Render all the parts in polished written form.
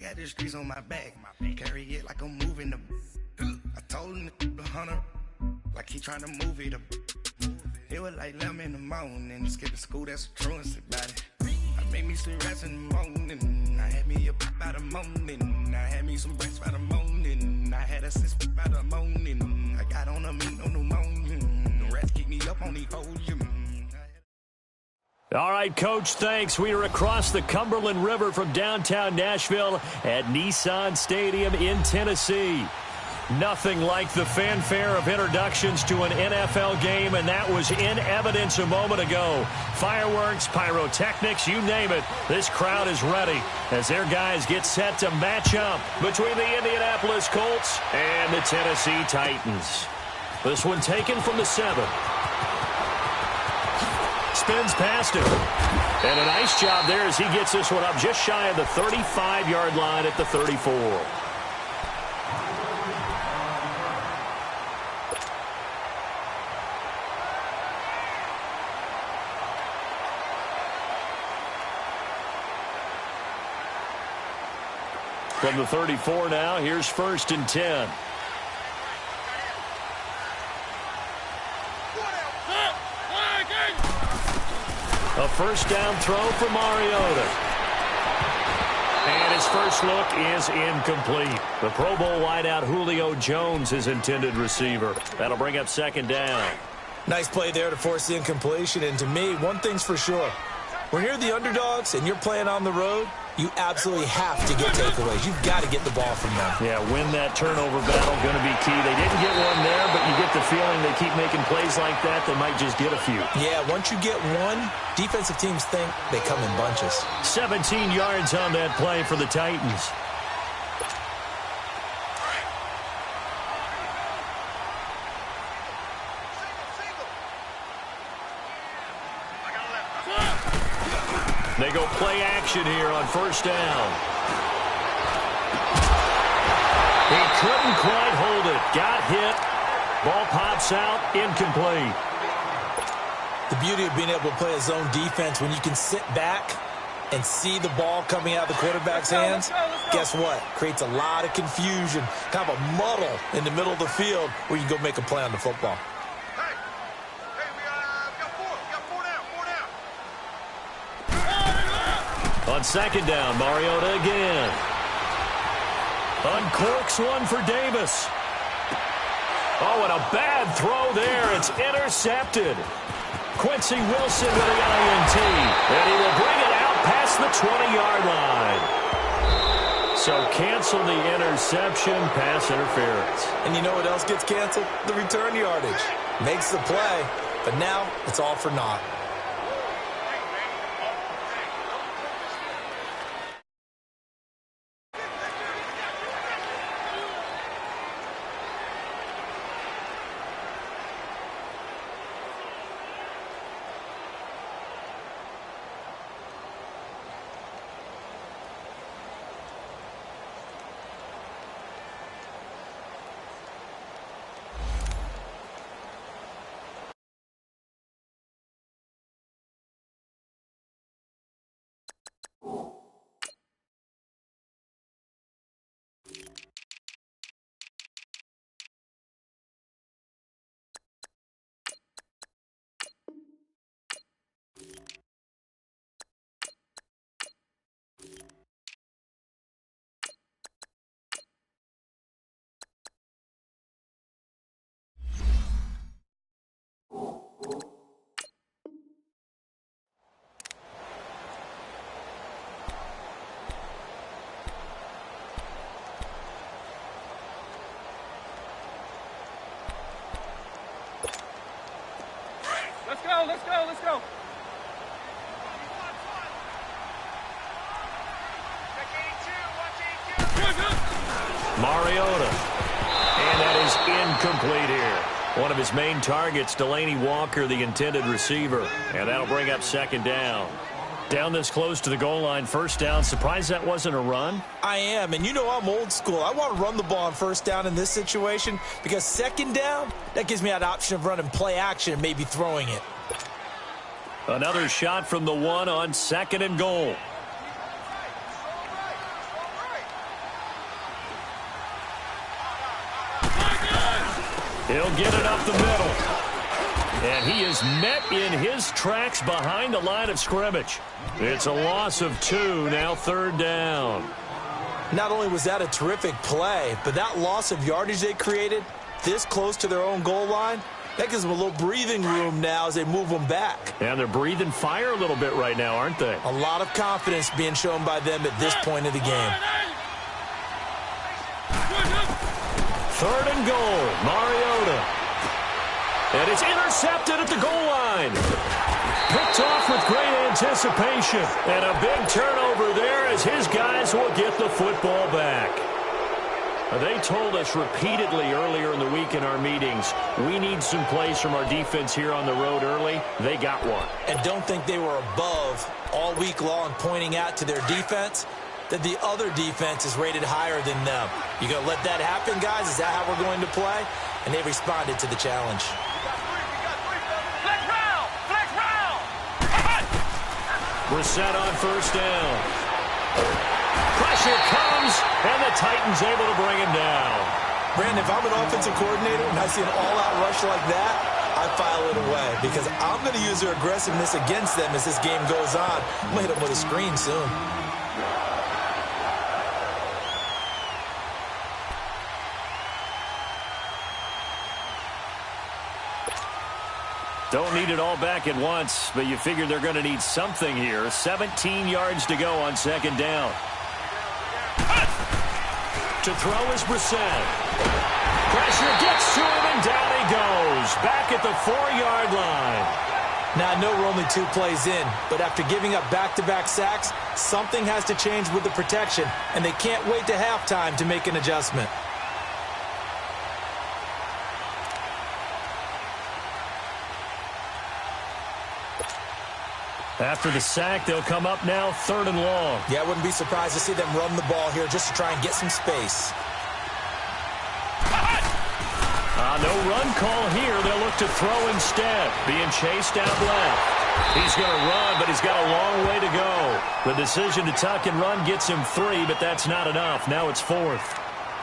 got the streets on my back. Carry it like I'm moving the. I told him the hunter, like he trying to move it up. It was like 11 in the morning, skipping school, that's a truancy about it. I made me some rats in the morning, I had me a pop by the morning, I had me some breaks by the morning, I had a sis by the morning, I got on a meat, no pneumonia, the rats keep me up on the podium. All right, Coach, thanks. We are across the Cumberland River from downtown Nashville at Nissan Stadium in Tennessee. Nothing like the fanfare of introductions to an NFL game, and that was in evidence a moment ago. Fireworks, pyrotechnics, you name it. This crowd is ready as their guys get set to match up between the Indianapolis Colts and the Tennessee Titans. This one taken from the 7. Spins past him. And a nice job there as he gets this one up just shy of the 35-yard line at the 34. From the 34 now, here's 1st and 10. A first down throw for Mariota. And his first look is incomplete. The Pro Bowl wideout Julio Jones, his intended receiver. That'll bring up 2nd down. Nice play there to force the incompletion. And to me, one thing's for sure. When you're the underdogs and you're playing on the road, you absolutely have to get takeaways. You've got to get the ball from them. Yeah, win that turnover battle, going to be key. They didn't get one there, but you get the feeling they keep making plays like that, they might just get a few. Yeah, once you get one, defensive teams think they come in bunches. 17 yards on that play for the Titans. They go play action here on 1st down. He couldn't quite hold it. Got hit. Ball pops out. Incomplete. The beauty of being able to play a zone defense when you can sit back and see the ball coming out of the quarterback's hands, guess what? Creates a lot of confusion, kind of a muddle in the middle of the field where you can go make a play on the football. On 2nd down, Mariota again. Uncorks one for Davis. Oh, and a bad throw there. It's intercepted. Quincy Wilson with the INT. And he will bring it out past the 20-yard line. So cancel the interception, pass interference. And you know what else gets canceled? The return yardage. Makes the play, but now it's all for naught. Let's go. Mariota. And that is incomplete here. One of his main targets, Delaney Walker, the intended receiver. And that'll bring up 2nd down. Down this close to the goal line, 1st down. Surprised that wasn't a run? I am, and you know I'm old school. I want to run the ball on 1st down in this situation because 2nd down, that gives me that option of running play action and maybe throwing it. Another shot from the 1 on 2nd and goal. He'll get it up the middle. And he is met in his tracks behind the line of scrimmage. It's a loss of 2, now 3rd down. Not only was that a terrific play, but that loss of yardage they created this close to their own goal line, that gives them a little breathing room now as they move them back. And they're breathing fire a little bit right now, aren't they? A lot of confidence being shown by them at this point of the game. 3rd and goal, Mariota. And it's intercepted at the goal line. Picked off with great anticipation. And a big turnover there as his guys will get the football back. They told us repeatedly earlier in the week in our meetings, we need some plays from our defense here on the road early. They got one. And don't think they were above all week long pointing out to their defense that the other defense is rated higher than them. You going to let that happen, guys? Is that how we're going to play? And they responded to the challenge. We're set on 1st down. Pressure comes, and the Titans able to bring him down. Brandon, if I'm an offensive coordinator and I see an all-out rush like that, I file it away because I'm going to use their aggressiveness against them as this game goes on. I'm going to hit them with a screen soon. Don't need it all back at once, but you figure they're going to need something here. 17 yards to go on 2nd down. To throw is Brissett. Pressure gets to him, and down he goes. Back at the 4-yard line. Now, I know we're only 2 plays in, but after giving up back-to-back sacks, something has to change with the protection, and they can't wait to halftime to make an adjustment. After the sack, they'll come up now 3rd and long. Yeah, I wouldn't be surprised to see them run the ball here just to try and get some space. No run call here. They'll look to throw instead. Being chased out left. He's going to run, but he's got a long way to go. The decision to tuck and run gets him 3, but that's not enough. Now it's 4th.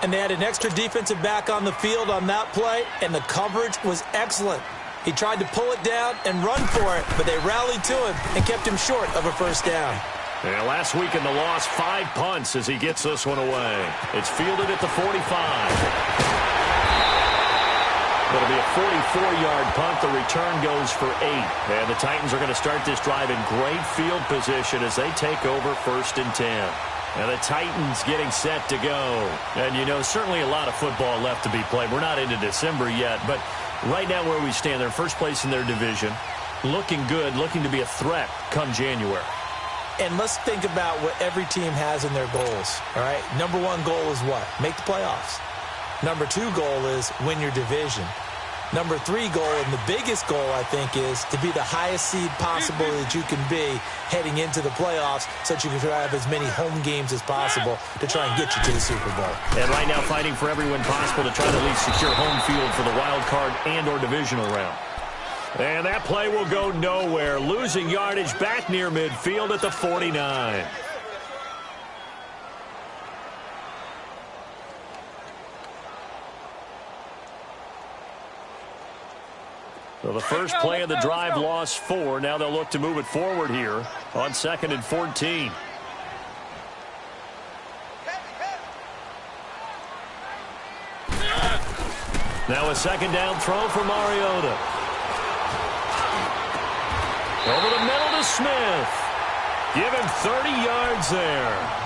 And they had an extra defensive back on the field on that play, and the coverage was excellent. He tried to pull it down and run for it, but they rallied to him and kept him short of a 1st down. Yeah, last week in the loss, 5 punts as he gets this one away. It's fielded at the 45. It'll be a 44-yard punt. The return goes for 8. And the Titans are going to start this drive in great field position as they take over 1st and 10. And the Titans getting set to go. And, you know, certainly a lot of football left to be played. We're not into December yet, but right now where we stand, they're first place in their division. Looking good, looking to be a threat come January. And let's think about what every team has in their goals, all right? Number 1 goal is what? Make the playoffs. Number 2 goal is win your division. Number 3 goal, and the biggest goal, I think, is to be the highest seed possible that you can be heading into the playoffs so that you can have as many home games as possible to try and get you to the Super Bowl. And right now fighting for every win possible to try to at least secure home field for the wild card and or divisional round. And that play will go nowhere. Losing yardage back near midfield at the 49. So the first play of the drive lost 4. Now they'll look to move it forward here on 2nd and 14. Now a 2nd down throw for Mariota. Over the middle to Smith. Give him 30 yards there.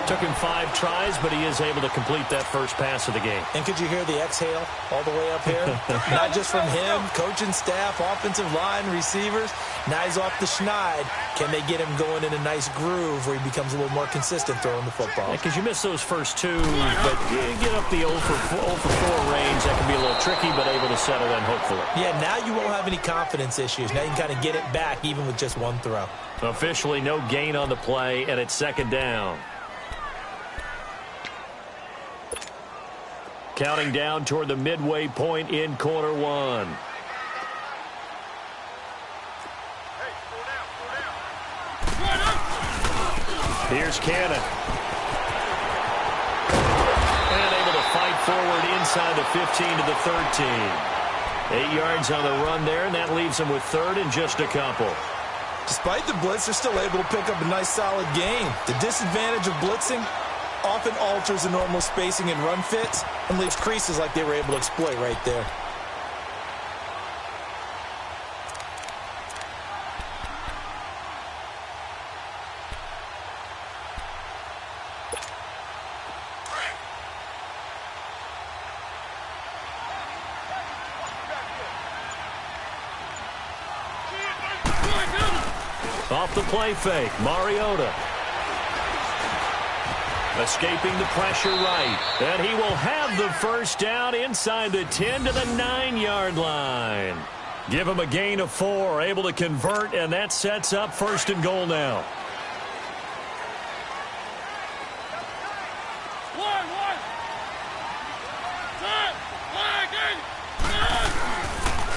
Took him 5 tries, but he is able to complete that first pass of the game. And could you hear the exhale all the way up here? Not just from him, coaching staff, offensive line, receivers. Now he's off the schneid. Can they get him going in a nice groove where he becomes a little more consistent throwing the football? Because you miss those first 2, but you get up the 0 for 4 range. That can be a little tricky, but able to settle in, hopefully. Yeah, now you won't have any confidence issues. Now you can kind of get it back even with just 1 throw. Officially no gain on the play, and it's 2nd down. Counting down toward the midway point in quarter 1. Here's Cannon. And able to fight forward inside the 15 to the 13. 8 yards on the run there, and that leaves them with third and just a couple. Despite the blitz, they're still able to pick up a nice, solid gain. The disadvantage of blitzing often alters the normal spacing and run fits and leaves creases like they were able to exploit right there. Off the play fake, Mariota. Escaping the pressure right. And he will have the first down inside the 10 to the 9-yard line. Give him a gain of 4, able to convert, and that sets up first and goal now.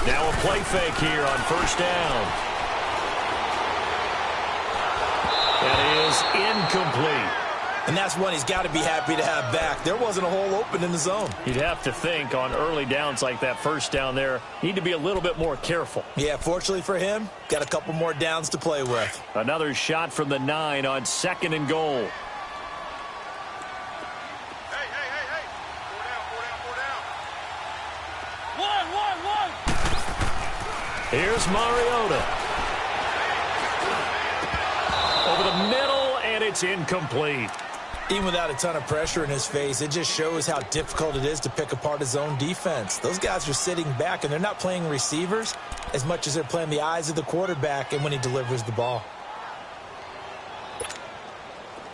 Now a play fake here on first down. That is incomplete. And that's one he's got to be happy to have back. There wasn't a hole open in the zone. You'd have to think on early downs like that first down there, need to be a little bit more careful. Yeah, fortunately for him, got a couple more downs to play with. Another shot from the 9 on second and goal. Here's Mariota. Over the middle, and it's incomplete. Even without a ton of pressure in his face, it just shows how difficult it is to pick apart his own defense. Those guys are sitting back, and they're not playing receivers as much as they're playing the eyes of the quarterback and when he delivers the ball.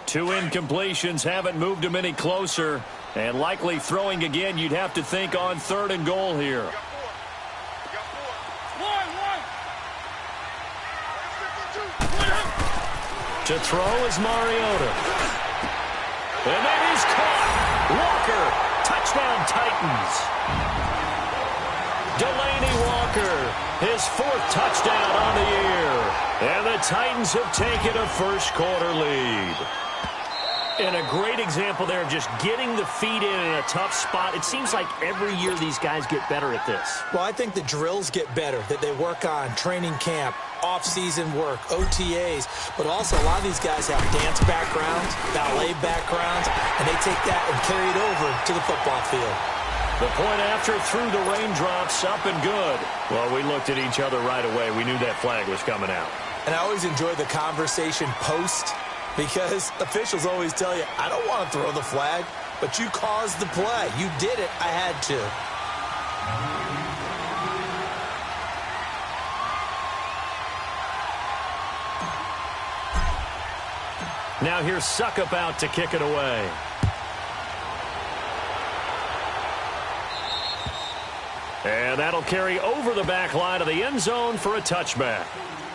2 incompletions haven't moved him any closer, and likely throwing again, you'd have to think on third and goal here. To throw is Mariota. And that is caught. Walker, touchdown Titans. Delaney Walker, his 4th touchdown on the year. And the Titans have taken a first quarter lead. And a great example there of just getting the feet in a tough spot. It seems like every year these guys get better at this. Well, I think the drills get better that they work on, training camp, off-season work, OTAs, but also a lot of these guys have dance backgrounds, ballet backgrounds, and they take that and carry it over to the football field. The point after through the raindrops, up and good. Well, we looked at each other right away. We knew that flag was coming out. And I always enjoy the conversation post, because officials always tell you, I don't want to throw the flag, but you caused the play. You did it. I had to. Now here's Suckup out to kick it away. And that'll carry over the back line of the end zone for a touchback.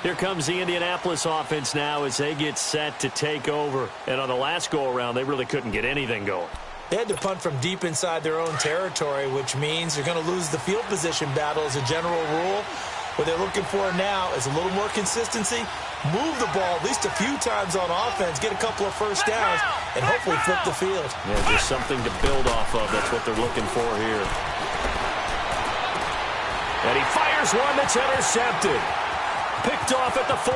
Here comes the Indianapolis offense now as they get set to take over. And on the last go-around, they really couldn't get anything going. They had to punt from deep inside their own territory, which means they're going to lose the field position battle as a general rule. What they're looking for now is a little more consistency, move the ball at least a few times on offense, get a couple of first downs, and hopefully flip the field. Yeah, just something to build off of. That's what they're looking for here. And he fires one that's intercepted. Picked off at the 40.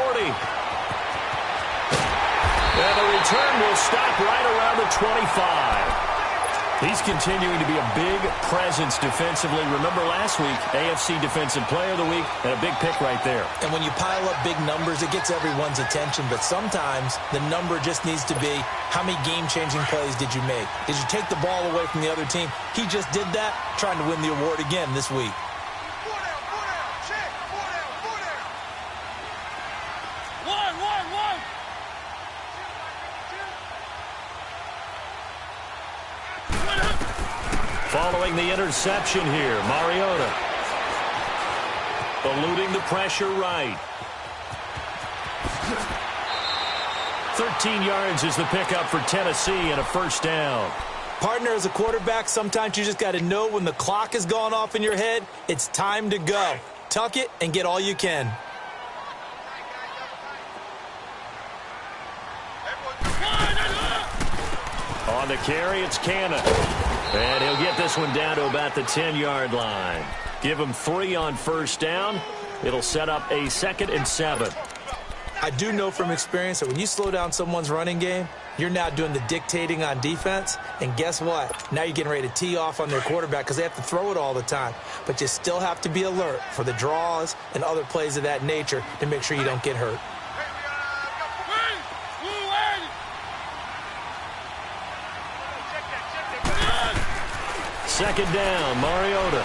And the return will stop right around the 25. He's continuing to be a big presence defensively. Remember last week, AFC Defensive Player of the Week, and a big pick right there. And when you pile up big numbers, it gets everyone's attention. But sometimes the number just needs to be, how many game-changing plays did you make? Did you take the ball away from the other team? He just did that, trying to win the award again this week. Following the interception here, Mariota. Eluding the pressure right. 13 yards is the pickup for Tennessee and a first down. Partner, as a quarterback, sometimes you just got to know when the clock has gone off in your head, it's time to go. Tuck it and get all you can. On the carry, it's Cannon. And he'll get this one down to about the 10-yard line. Give him 3 on first down. It'll set up a 2nd and 7. I do know from experience that when you slow down someone's running game, you're now doing the dictating on defense. And guess what? Now you're getting ready to tee off on their quarterback because they have to throw it all the time. But you still have to be alert for the draws and other plays of that nature to make sure you don't get hurt. Second down, Mariota.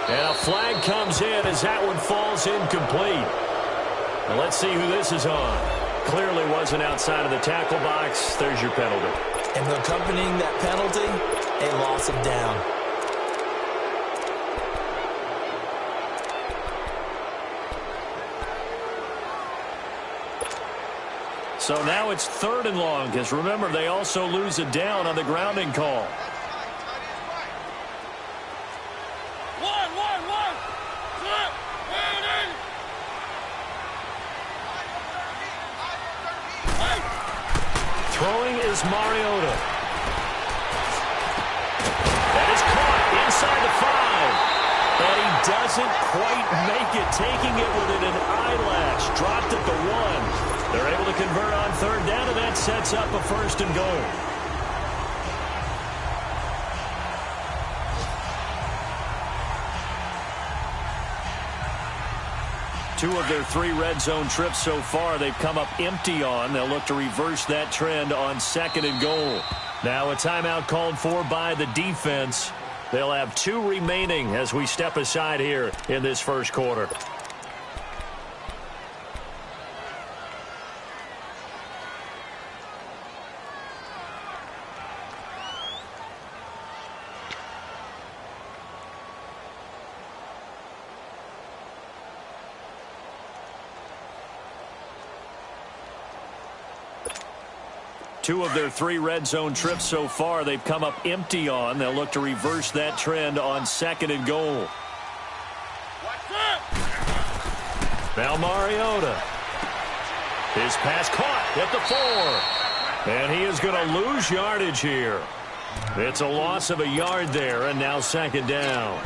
And a flag comes in as that one falls incomplete. Now let's see who this is on. Clearly wasn't outside of the tackle box. There's your penalty. And accompanying that penalty, a loss of down. So now it's 3rd and long, because remember, they also lose a down on the grounding call. Throwing is Mariota. That is caught inside the 5. And he doesn't quite make it, taking it within an eyelash. Dropped at the 1. They're able to convert on 3rd down, and that sets up a 1st and goal. Two of their 3 red zone trips so far they've come up empty on. They'll look to reverse that trend on 2nd and goal. Now a timeout called for by the defense. They'll have 2 remaining as we step aside here in this first quarter. Two of their 3 red zone trips so far they've come up empty on. They'll look to reverse that trend on 2nd and goal. Now Mariota. His pass caught at the 4. And he is going to lose yardage here. It's a loss of a yard there, and now 2nd down.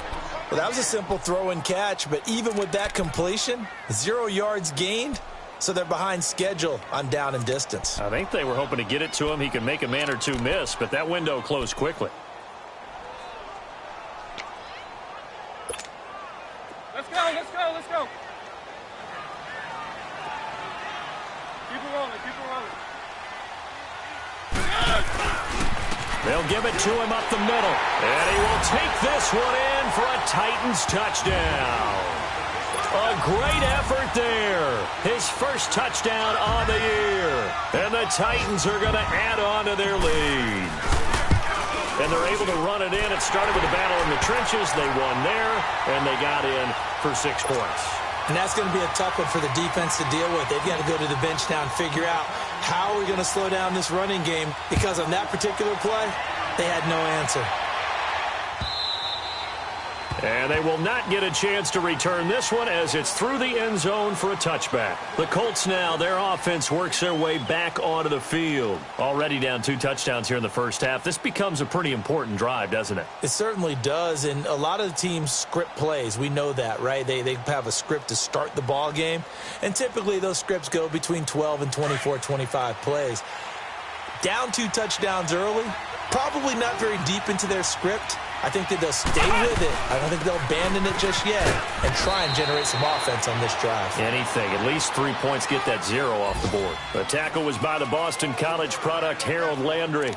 Well, that was a simple throw and catch, but even with that completion, 0 yards gained. So they're behind schedule on down and distance. I think they were hoping to get it to him. He could make a man or 2 miss, but that window closed quickly. Let's go, let's go, let's go. Keep it rolling, keep it rolling. They'll give it to him up the middle. And he will take this one in for a Titans touchdown. A great effort there. His first touchdown on the year. And the Titans are going to add on to their lead. And they're able to run it in. It started with a battle in the trenches. They won there, and they got in for 6 points. And that's going to be a tough one for the defense to deal with. They've got to go to the bench now and figure out how we're going to slow down this running game, because on that particular play, they had no answer. And they will not get a chance to return this one as it's through the end zone for a touchback. The Colts now, their offense works their way back onto the field. Already down 2 touchdowns here in the first half. This becomes a pretty important drive, doesn't it? It certainly does, and a lot of the teams script plays. We know that, right? They have a script to start the ball game, and typically those scripts go between 12 and 24, 25 plays. Down 2 touchdowns early, probably not very deep into their script. I think that they'll stay with it. I don't think they'll abandon it just yet and try and generate some offense on this drive. Anything. At least 3 points, get that 0 off the board. The tackle was by the Boston College product, Harold Landry.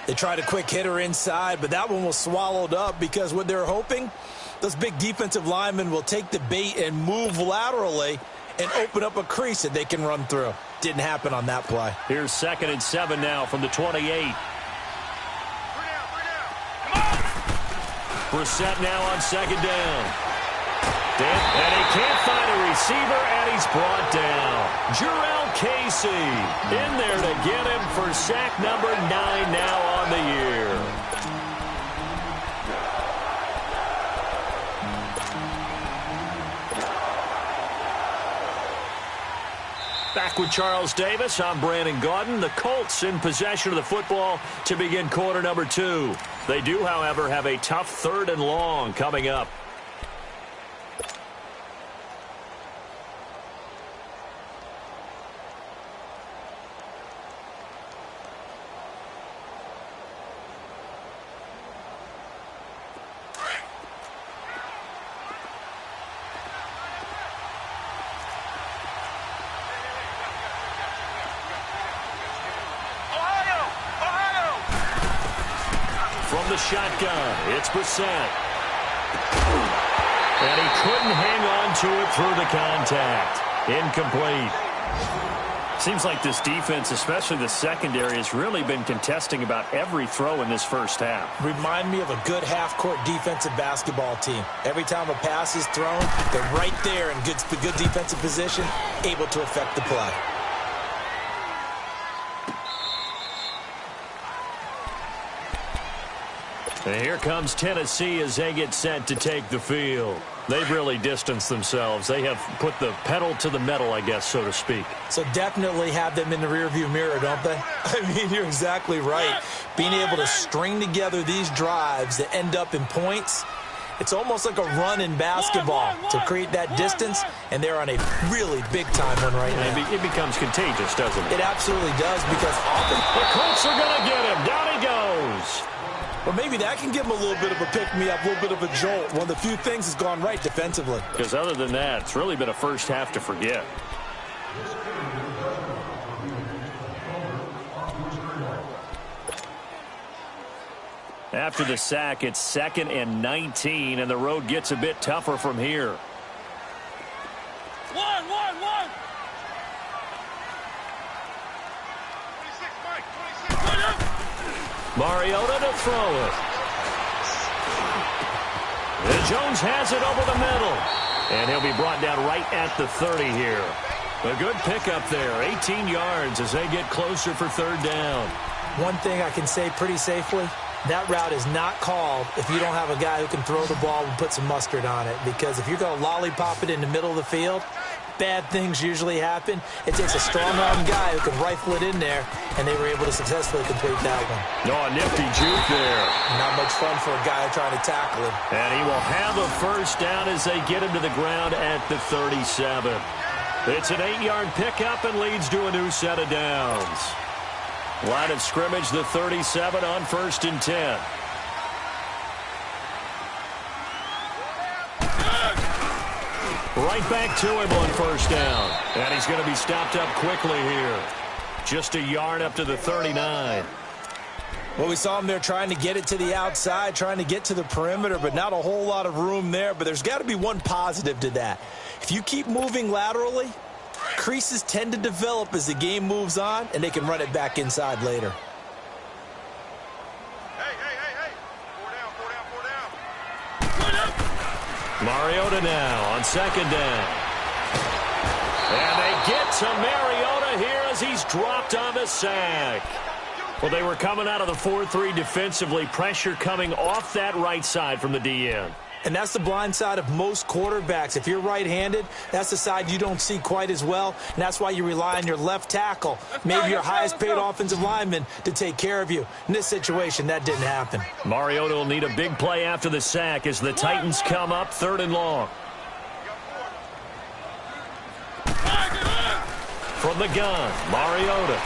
They tried a quick hitter inside, but that one was swallowed up because what they're hoping, those big defensive linemen will take the bait and move laterally and open up a crease that they can run through. Didn't happen on that play. Here's 2nd and 7 now from the 28. Brissett now on 2nd down. And he can't find a receiver, and he's brought down. Jurrell Casey in there to get him for sack number 9 now on the year. Back with Charles Davis, I'm Brandon Gaudin. The Colts in possession of the football to begin quarter number 2. They do, however, have a tough 3rd and long coming up. From the shotgun, it's Brissett. And he couldn't hang on to it through the contact. Incomplete. Seems like this defense, especially the secondary, has really been contesting about every throw in this first half. Remind me of a good half-court defensive basketball team. Every time a pass is thrown, they're right there in good defensive position, able to affect the play. And here comes Tennessee as they get set to take the field. They've really distanced themselves. They have put the pedal to the metal, I guess, so to speak. So definitely have them in the rearview mirror, don't they? I mean, you're exactly right. Being able to string together these drives that end up in points, it's almost like a run in basketball to create that distance, and they're on a really big-time one right now. It becomes contagious, doesn't it? It absolutely does, because often the Colts are going to get him. Down he goes. Or maybe that can give him a little bit of a pick-me-up, a little bit of a jolt. One of the few things has gone right defensively. Because other than that, it's really been a first half to forget. After the sack, it's 2nd and 19, and the road gets a bit tougher from here. One. 26, Mike, 26. Mariota to throw it. And Jones has it over the middle. And he'll be brought down right at the 30 here. A good pickup there. 18 yards as they get closer for 3rd down. One thing I can say pretty safely, that route is not called if you don't have a guy who can throw the ball and put some mustard on it. Because if you're going to lollipop it in the middle of the field, bad things usually happen. It takes a strong-arm guy who can rifle it in there, and they were able to successfully complete that one. Oh, a nifty juke there. Not much fun for a guy trying to tackle him. And he will have a 1st down as they get him to the ground at the 37. It's an 8-yard pickup and leads to a new set of downs. Line of scrimmage, the 37 on 1st and 10. Right back to him on 1st down. And he's going to be stopped up quickly here. Just a yard up to the 39. Well, we saw him there trying to get it to the outside, trying to get to the perimeter, but not a whole lot of room there. But there's got to be one positive to that. If you keep moving laterally, creases tend to develop as the game moves on, and they can run it back inside later. Hey. 4 down. Mariota now on 2nd down. And they get to Mariota here as he's dropped on the sack. Well, they were coming out of the 4-3 defensively. Pressure coming off that right side from the DN. And that's the blind side of most quarterbacks. If you're right-handed, that's the side you don't see quite as well, and that's why you rely on your left tackle, maybe your highest-paid offensive lineman, to take care of you. In this situation, that didn't happen. Mariota will need a big play after the sack as the Titans come up 3rd and long. From the gun, Mariota.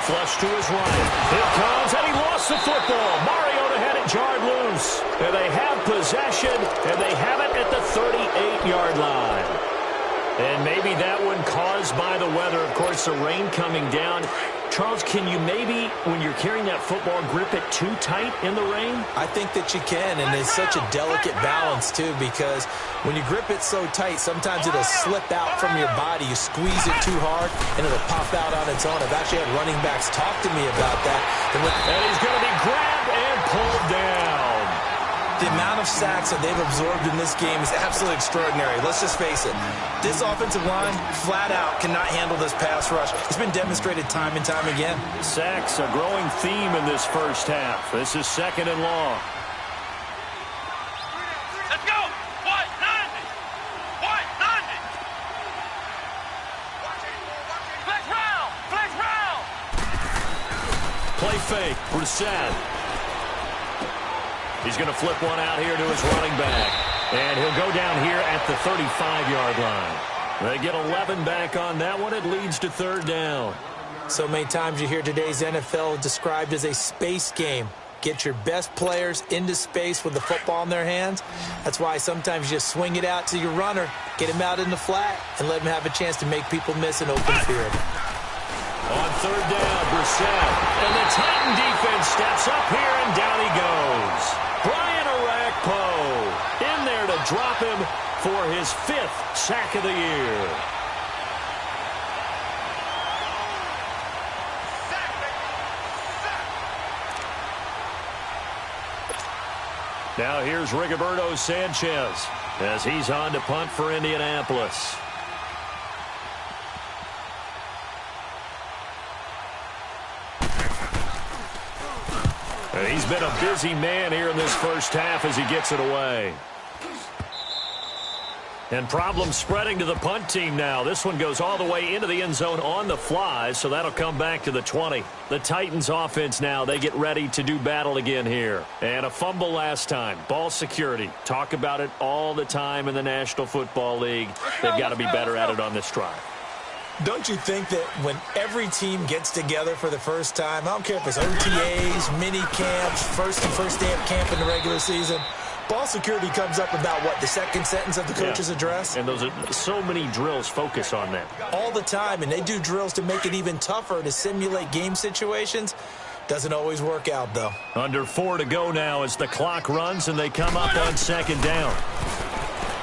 Flush to his right. Here comes, and he lost the football. Mariota had it jarred loose. And they have possession, and they have it at the 38-yard line. And maybe that one caused by the weather. Of course, the rain coming down. Charles, can you maybe, when you're carrying that football, grip it too tight in the rain? I think that you can, and it's such a delicate balance, too, because when you grip it so tight, sometimes it'll slip out from your body. You squeeze it too hard, and it'll pop out on its own. I've actually had running backs talk to me about that. And he's going to be grabbed and pulled down. The amount of sacks that they've absorbed in this game is absolutely extraordinary. Let's just face it. This offensive line, flat out, cannot handle this pass rush. It's been demonstrated time and time again. Sacks, a growing theme in this first half. This is 2nd and long. Let's go. White 90. Play fake. Brissett. He's going to flip one out here to his running back. And he'll go down here at the 35-yard line. They get 11 back on that one. It leads to third down. So many times you hear today's NFL described as a space game. Get your best players into space with the football in their hands. That's why sometimes you just swing it out to your runner, get him out in the flat, and let him have a chance to make people miss an open field. On third down, Brissett. And the Titan defense steps up here, and down he goes. Brian Orakpo in there to drop him for his 5th sack of the year. Now here's Rigoberto Sanchez as he's on to punt for Indianapolis. And he's been a busy man here in this first half as he gets it away. And problems spreading to the punt team now. This one goes all the way into the end zone on the fly, so that'll come back to the 20. The Titans offense now, they get ready to do battle again here. And a fumble last time. Ball security. Talk about it all the time in the National Football League. They've got to be better at it on this drive. Don't you think that when every team gets together for the first time, I don't care if it's OTAs, mini camps, first day of camp in the regular season, ball security comes up about, what, the second sentence of the coach's address? And those are so many drills focus on that. All the time, and they do drills to make it even tougher to simulate game situations. Doesn't always work out, though. Under 4 to go now as the clock runs, and they come up on second down.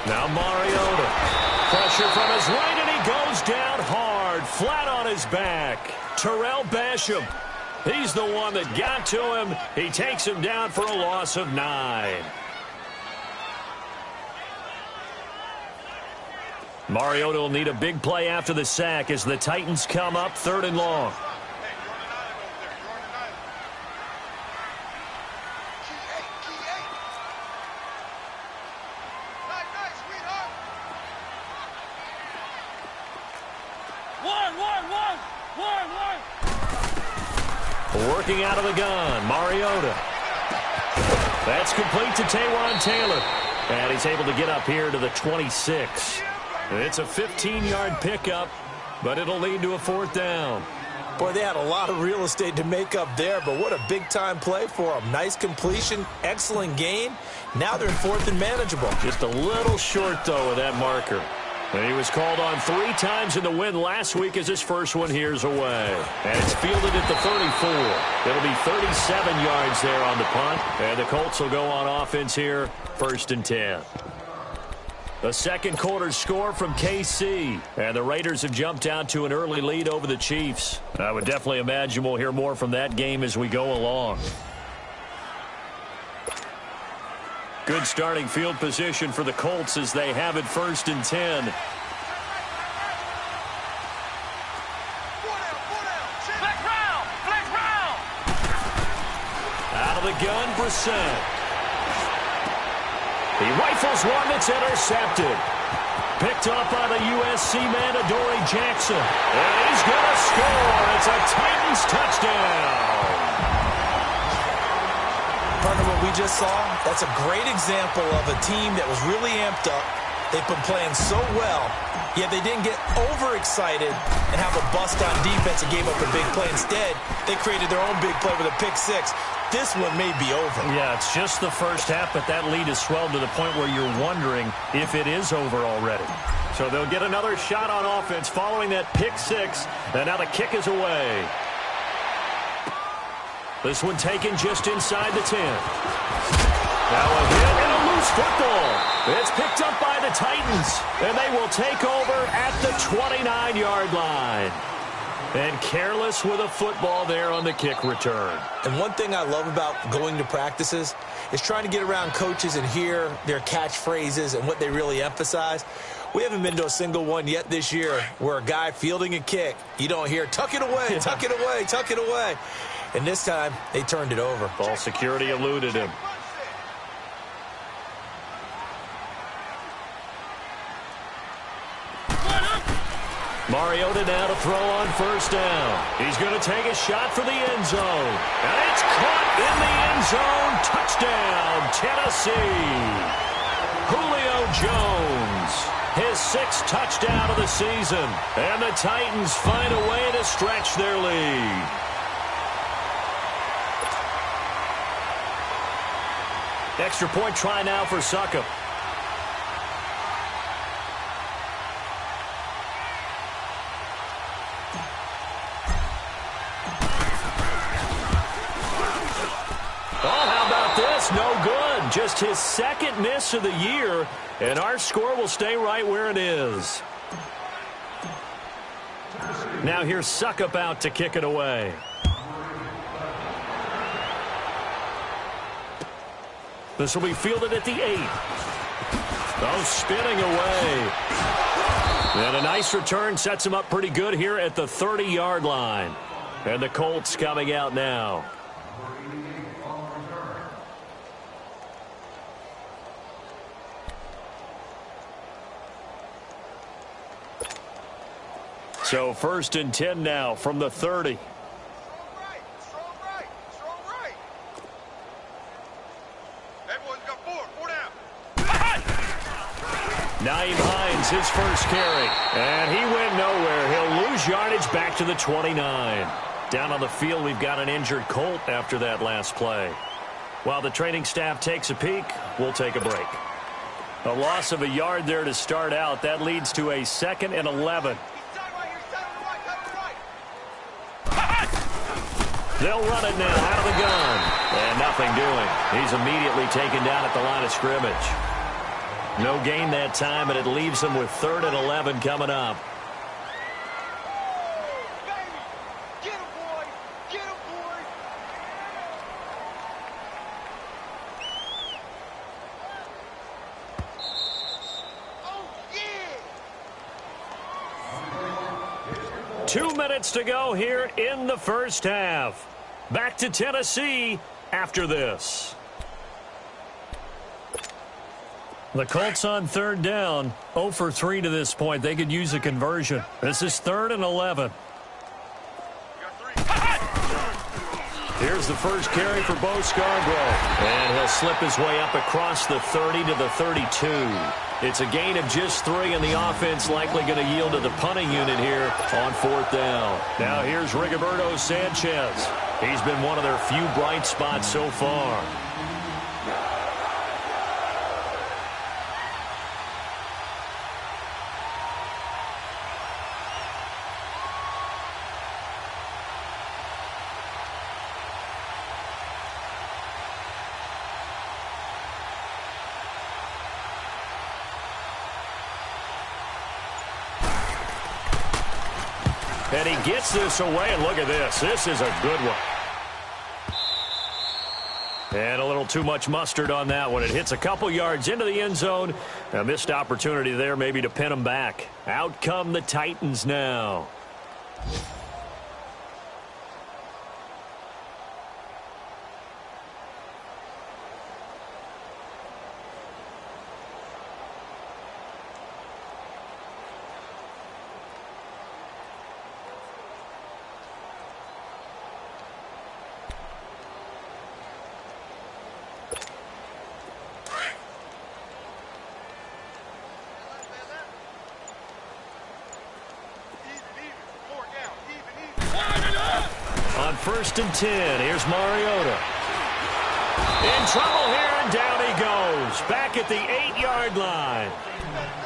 Now Mariota. Pressure from his right, and he goes down hard, flat on his back. Terrell Basham. He's the one that got to him. He takes him down for a loss of 9. Mariota will need a big play after the sack as the Titans come up 3rd and long. Working out of the gun, Mariota. That's complete to Taywan Taylor. And he's able to get up here to the 26. It's a 15-yard pickup, but it'll lead to a 4th down. Boy, they had a lot of real estate to make up there, but what a big-time play for them. Nice completion, excellent gain. Now they're in 4th and manageable. Just a little short, though, of that marker. And he was called on 3 times in the win last week as his first one here's away. And it's fielded at the 34. It'll be 37 yards there on the punt. And the Colts will go on offense here, 1st and 10. The second quarter score from KC. And the Raiders have jumped out to an early lead over the Chiefs. I would definitely imagine we'll hear more from that game as we go along. Good starting field position for the Colts as they have it 1st and 10. Out of the gun, Brissett. He rifles one that's intercepted. Picked up by the USC man, Adoree Jackson. And he's going to score. It's a Titans touchdown. Partner, what we just saw, that's a great example of a team that was really amped up. They've been playing so well, yet they didn't get overexcited and have a bust on defense and gave up a big play. Instead, they created their own big play with a pick-6. This one may be over. Yeah, it's just the first half, but that lead has swelled to the point where you're wondering if it is over already. So they'll get another shot on offense following that pick-6, and now the kick is away. This one taken just inside the 10. Now a hit and a loose football. It's picked up by the Titans, and they will take over at the 29-yard line. And careless with a football there on the kick return. And one thing I love about going to practices is trying to get around coaches and hear their catchphrases and what they really emphasize. We haven't been to a single one yet this year where a guy fielding a kick, you don't hear, tuck it away, tuck it away, tuck it away. And this time, they turned it over. Ball security eluded him. Mariota now to throw on first down. He's going to take a shot for the end zone. And it's caught in the end zone. Touchdown, Tennessee. Julio Jones, his 6th touchdown of the season. And the Titans find a way to stretch their lead. Extra point try now for Succop. No good. Just his 2nd miss of the year, and our score will stay right where it is. Now here's Succop out to kick it away. This will be fielded at the 8. Oh, spinning away. And a nice return sets him up pretty good here at the 30-yard line. And the Colts coming out now. So 1st and 10 now from the 30. Strong right. Everyone's got 4 down. Naeem Hines, his first carry. And he went nowhere. He'll lose yardage back to the 29. Down on the field, we've got an injured Colt after that last play. While the training staff takes a peek, we'll take a break. A loss of a yard there to start out. That leads to a 2nd and 11. They'll run it now out of the gun. And nothing doing. He's immediately taken down at the line of scrimmage. No gain that time, and it leaves him with 3rd and 11 coming up. Get him, boy. Get him, boy. Oh, yeah. 2 minutes to go here in the first half. Back to Tennessee after this. The Colts on 3rd down. 0 for 3 to this point. They could use a conversion. This is 3rd and 11. Here's the first carry for Bo Scarborough. And he'll slip his way up across the 30 to the 32. It's a gain of just 3, and the offense likely going to yield to the punting unit here on 4th down. Now here's Rigoberto Sanchez. He's been one of their few bright spots so far. And he gets this away, and look at this. This is a good one. And a little too much mustard on that one. It hits a couple yards into the end zone. A missed opportunity there maybe to pin him back. Out come the Titans now. On 1st and 10, here's Mariota. In trouble here, and down he goes. Back at the 8-yard line.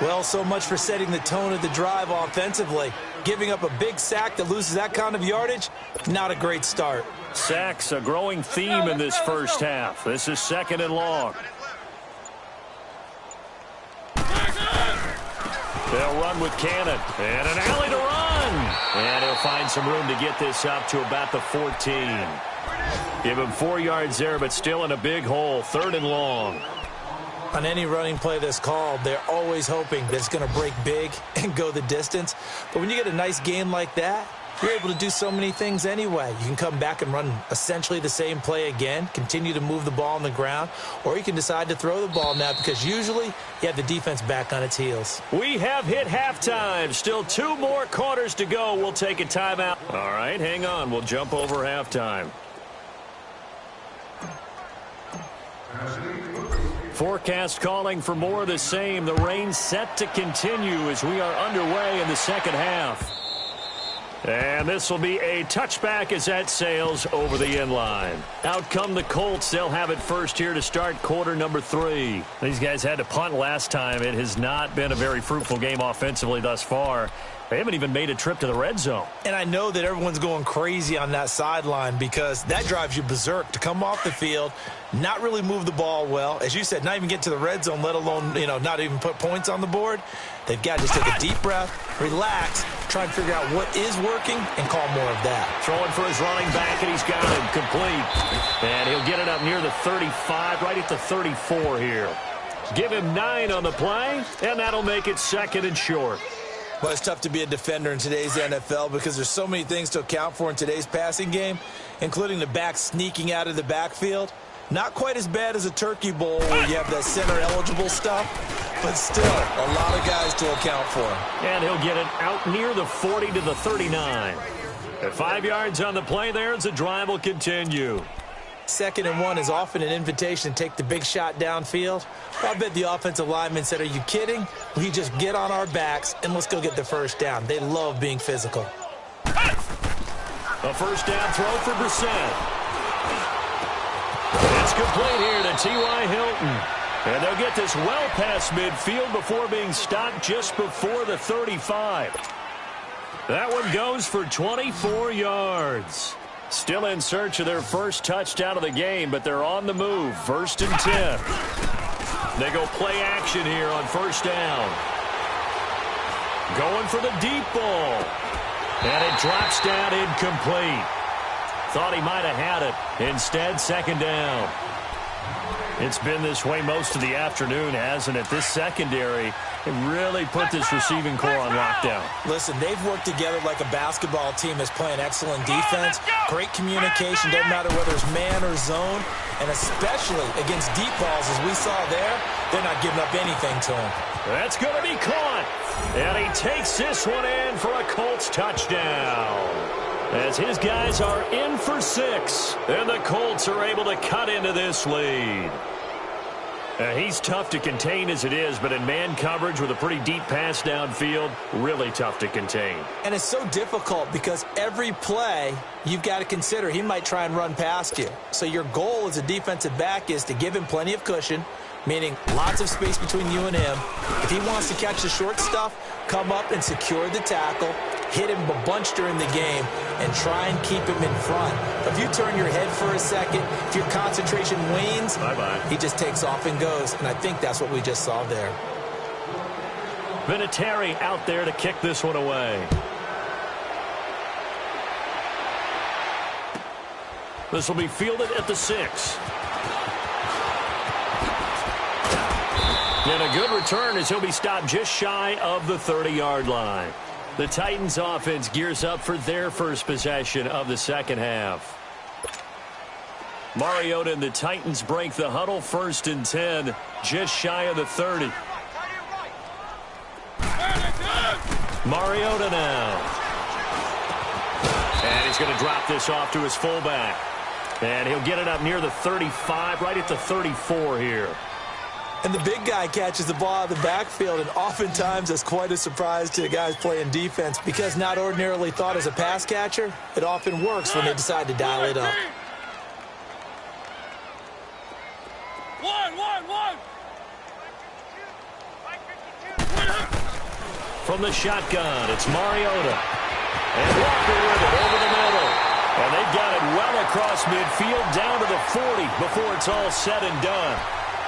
Well, so much for setting the tone of the drive offensively. Giving up a big sack that loses that kind of yardage, not a great start. Sacks, a growing theme in this first half. This is 2nd and long. They'll run with Cannon. And an alley to run. And he'll find some room to get this up to about the 14. Give him 4 yards there, but still in a big hole. 3rd and long. On any running play that's called, they're always hoping that it's going to break big and go the distance. But when you get a nice game like that, you're able to do so many things anyway. You can come back and run essentially the same play again, continue to move the ball on the ground, or you can decide to throw the ball now because usually you have the defense back on its heels. We have hit halftime. Still 2 more quarters to go. We'll take a timeout. All right, hang on. We'll jump over halftime. Forecast calling for more of the same. The rain set to continue as we are underway in the second half. And this will be a touchback as that sails over the end line. Out come the Colts. They'll have it first here to start quarter number 3. These guys had to punt last time. It has not been a very fruitful game offensively thus far. They haven't even made a trip to the red zone. And I know that everyone's going crazy on that sideline because that drives you berserk to come off the field, not really move the ball well. As you said, not even get to the red zone, let alone, not even put points on the board. They've got to just take a deep breath, relax, try and figure out what is working, and call more of that. Throwing for his running back, and he's got him complete. And he'll get it up near the 35, right at the 34 here. Give him 9 on the play, and that'll make it second and short. Well, it's tough to be a defender in today's NFL because there's so many things to account for in today's passing game, including the back sneaking out of the backfield. Not quite as bad as a turkey bowl where you have that center-eligible stuff, but still a lot of guys to account for. And he'll get it out near the 40 to the 39. At 5 yards on the play there as the drive will continue. 2nd and 1 is often an invitation to take the big shot downfield. Well, I bet the offensive lineman said, are you kidding? We just get on our backs and let's go get the first down. They love being physical. A first down throw for Brissett. It's complete here to T.Y. Hilton. And they'll get this well past midfield before being stopped just before the 35. That one goes for 24 yards. Still in search of their first touchdown of the game, but they're on the move. 1st and 10. They go play action here on first down. Going for the deep ball. And it drops down incomplete. Thought he might have had it. Instead, 2nd down. It's been this way most of the afternoon, hasn't it? This secondary, it really put this receiving core on lockdown. Listen, they've worked together like a basketball team that's playing excellent defense. Great communication, don't matter whether it's man or zone. And especially against deep balls, as we saw there, they're not giving up anything to him. That's going to be caught. And he takes this one in for a Colts touchdown. As his guys are in for 6. And the Colts are able to cut into this lead. He's tough to contain as it is, but in man coverage with a pretty deep pass downfield, really tough to contain. And it's so difficult because every play you've got to consider he might try and run past you. So your goal as a defensive back is to give him plenty of cushion, meaning lots of space between you and him. If he wants to catch the short stuff, come up and secure the tackle, hit him a bunch during the game, and try and keep him in front. If you turn your head for a second, if your concentration wanes, he just takes off and goes. And I think that's what we just saw there. Vinatieri out there to kick this one away. This will be fielded at the 6. And a good return as he'll be stopped just shy of the 30-yard line. The Titans offense gears up for their first possession of the second half. Mariota and the Titans break the huddle. 1st and 10, just shy of the 30. Mariota now. And he's going to drop this off to his fullback. And he'll get it up near the 35, right at the 34 here. And the big guy catches the ball out of the backfield, and oftentimes that's quite a surprise to the guys playing defense because not ordinarily thought as a pass catcher, it often works when they decide to dial it up. From the shotgun, it's Mariota. And Walker with it over the middle. And they've got it well across midfield down to the 40 before it's all said and done.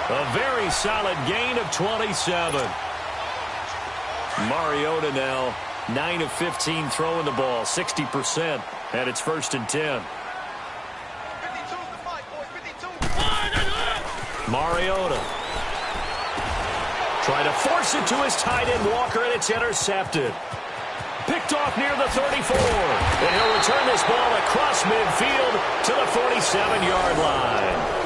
A very solid gain of 27. Mariota now 9 of 15 throwing the ball, 60%, and it's 1st and 10. Mariota trying to force it to his tight end Walker, and it's intercepted. Picked off near the 34. And he'll return this ball across midfield to the 47-yard line.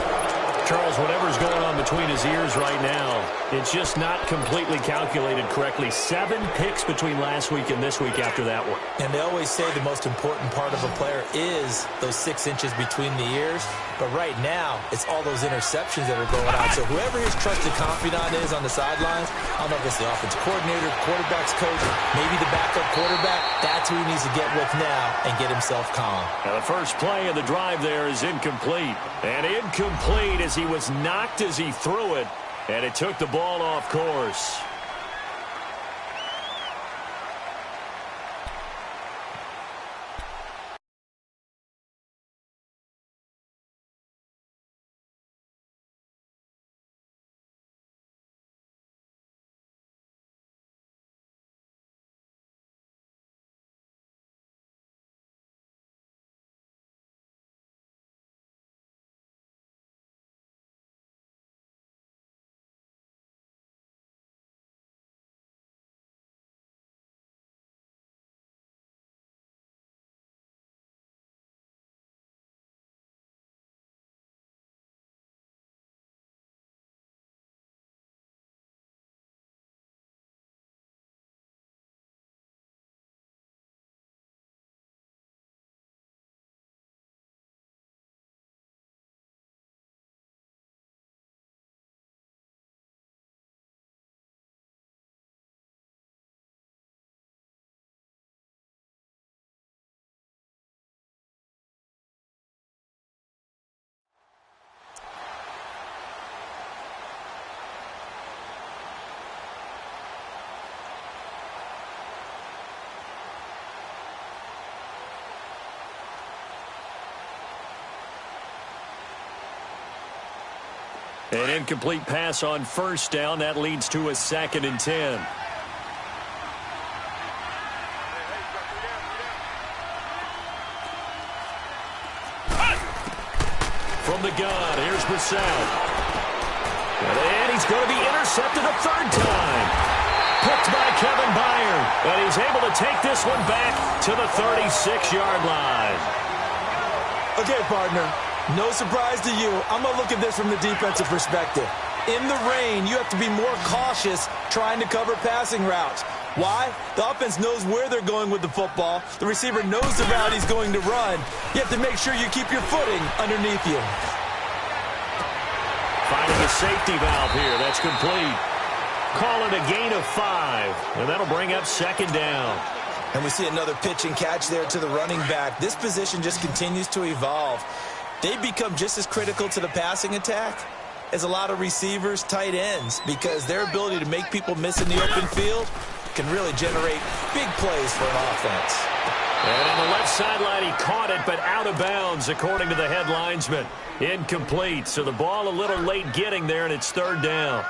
Charles, whatever's going on between his ears right now, it's just not completely calculated correctly. 7 picks between last week and this week after that one. And they always say the most important part of a player is those 6 inches between the ears. But right now, it's all those interceptions that are going on. So whoever his trusted confidant is on the sidelines, I don't know if it's the offensive coordinator, quarterback's coach, maybe the backup quarterback, that's who he needs to get with now and get himself calm. Now the first play of the drive there is incomplete. And incomplete as he was knocked as he threw it, and it took the ball off course. An incomplete pass on first down. That leads to a 2nd and 10. From the gun, here's Brissett. And he's going to be intercepted a 3rd time. Picked by Kevin Byard. And he's able to take this one back to the 36-yard line. Okay, partner. No surprise to you. I'm going to look at this from the defensive perspective. In the rain, you have to be more cautious trying to cover passing routes. Why? The offense knows where they're going with the football. The receiver knows the route he's going to run. You have to make sure you keep your footing underneath you. Finding a safety valve here. That's complete. Call it a gain of 5. And that'll bring up 2nd down. And we see another pitch and catch there to the running back. This position just continues to evolve. They become just as critical to the passing attack as a lot of receivers, tight ends, because their ability to make people miss in the open field can really generate big plays for an offense. And on the left sideline, he caught it, but out of bounds, according to the head linesman. Incomplete, so the ball a little late getting there, and it's 3rd down.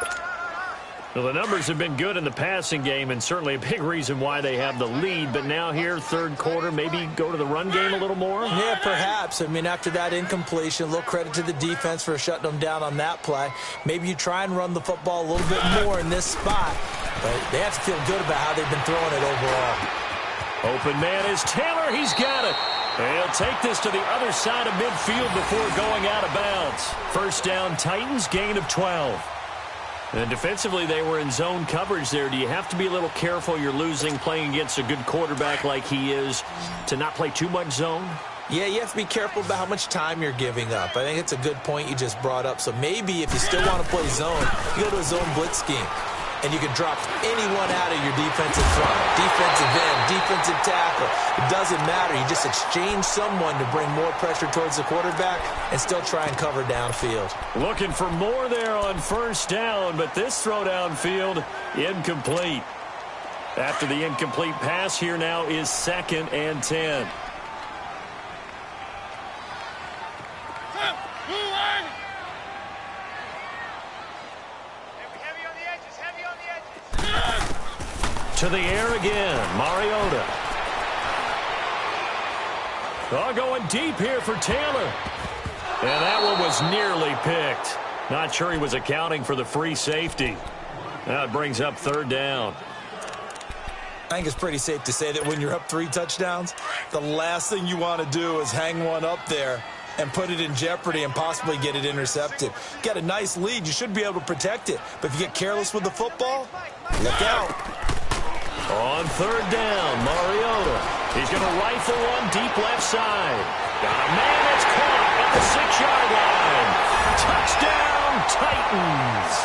Well, the numbers have been good in the passing game, and certainly a big reason why they have the lead. But now here, 3rd quarter, maybe go to the run game a little more? Yeah, perhaps. I mean, after that incompletion, a little credit to the defense for shutting them down on that play. Maybe you try and run the football a little bit more in this spot. But they have to feel good about how they've been throwing it overall. Open man is Taylor. He's got it. And he'll take this to the other side of midfield before going out of bounds. 1st down, Titans, gain of 12. And defensively, they were in zone coverage there. Do you have to be a little careful you're losing playing against a good quarterback like he is to not play too much zone? Yeah, you have to be careful about how much time you're giving up. I think it's a good point you just brought up. So maybe if you still want to play zone, you go to a zone blitz scheme. And you can drop anyone out of your defensive front, defensive end, defensive tackle. It doesn't matter. You just exchange someone to bring more pressure towards the quarterback and still try and cover downfield. Looking for more there on 1st down, but this throw downfield incomplete. After the incomplete pass, here now is 2nd and 10. To the air again, Mariota. Oh, going deep here for Taylor. And that one was nearly picked. Not sure he was accounting for the free safety. Now it brings up 3rd down. I think it's pretty safe to say that when you're up 3 touchdowns, the last thing you want to do is hang one up there and put it in jeopardy and possibly get it intercepted. Got a nice lead. You should be able to protect it. But if you get careless with the football, look out. On 3rd down, Mariota. He's going to rifle one deep left side. Got a man that's caught at the 6-yard line. Touchdown, Titans.